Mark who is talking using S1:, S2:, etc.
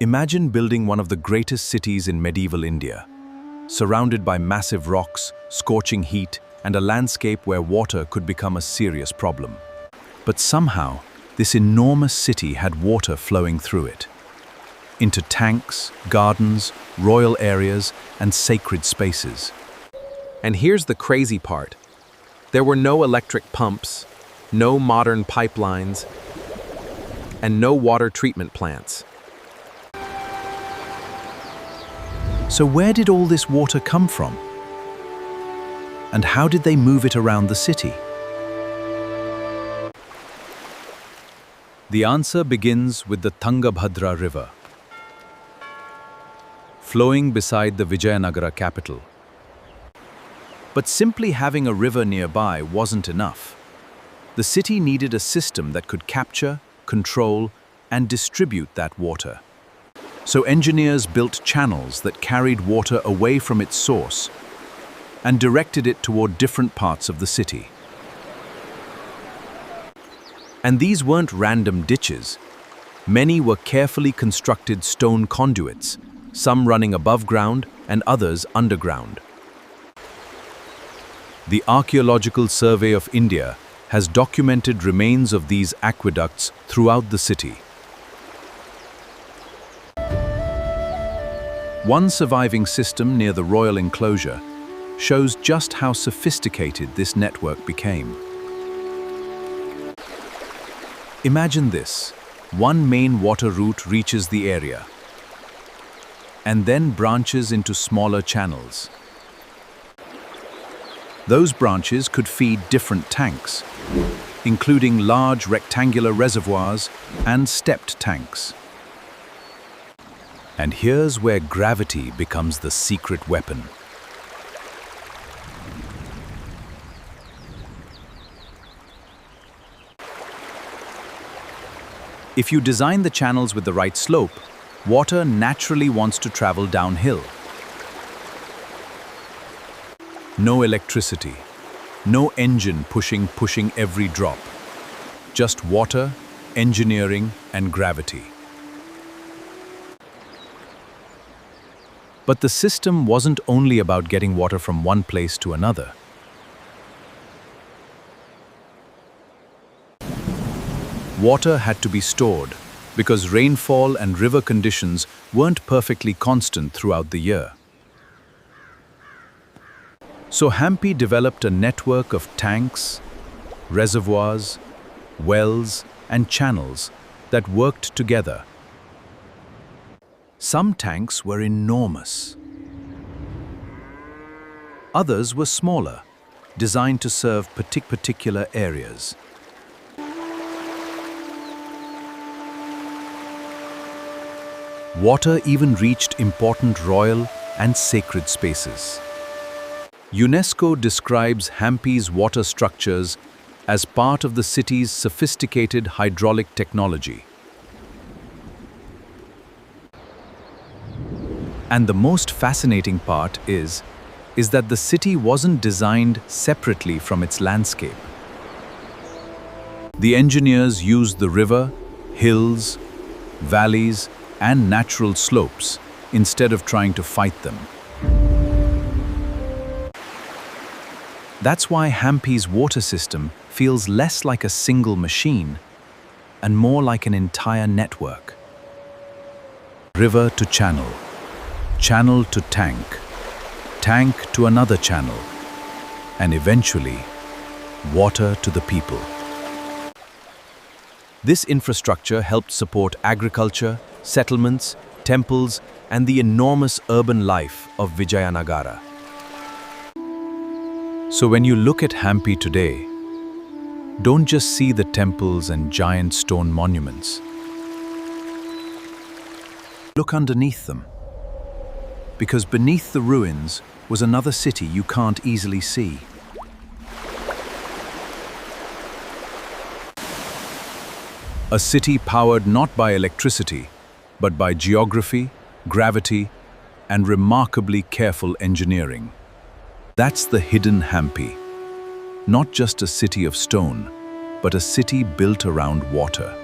S1: Imagine building one of the greatest cities in medieval India, surrounded by massive rocks, scorching heat, and a landscape where water could become a serious problem. But somehow, this enormous city had water flowing through it, into tanks, gardens, royal areas, and sacred spaces.
S2: And here's the crazy part. There were no electric pumps, no modern pipelines, and no water treatment plants.
S1: So where did all this water come from? And how did they move it around the city? The answer begins with the Tungabhadra River, flowing beside the Vijayanagara capital. But simply having a river nearby wasn't enough. The city needed a system that could capture, control, and distribute that water. So engineers built channels that carried water away from its source and directed it toward different parts of the city. And these weren't random ditches. Many were carefully constructed stone conduits, some running above ground and others underground. The Archaeological Survey of India has documented remains of these aqueducts throughout the city. One surviving system near the Royal Enclosure shows just how sophisticated this network became. Imagine this: one main water route reaches the area and then branches into smaller channels. Those branches could feed different tanks, including large rectangular reservoirs and stepped tanks. And here's where gravity becomes the secret weapon. If you design the channels with the right slope, water naturally wants to travel downhill. No electricity, no engine pushing every drop. Just water, engineering, and gravity. But the system wasn't only about getting water from one place to another. Water had to be stored because rainfall and river conditions weren't perfectly constant throughout the year. So Hampi developed a network of tanks, reservoirs, wells, and channels that worked together. Some tanks were enormous. Others were smaller, designed to serve particular areas. Water even reached important royal and sacred spaces. UNESCO describes Hampi's water structures as part of the city's sophisticated hydraulic technology. And the most fascinating part is that the city wasn't designed separately from its landscape. The engineers used the river, hills, valleys, and natural slopes instead of trying to fight them. That's why Hampi's water system feels less like a single machine and more like an entire network. River to channel, channel to tank, tank to another channel, and eventually, water to the people. This infrastructure helped support agriculture, settlements, temples, and the enormous urban life of Vijayanagara. So when you look at Hampi today, don't just see the temples and giant stone monuments. Look underneath them. Because beneath the ruins was another city you can't easily see. A city powered not by electricity, but by geography, gravity, and remarkably careful engineering. That's the hidden Hampi. Not just a city of stone, but a city built around water.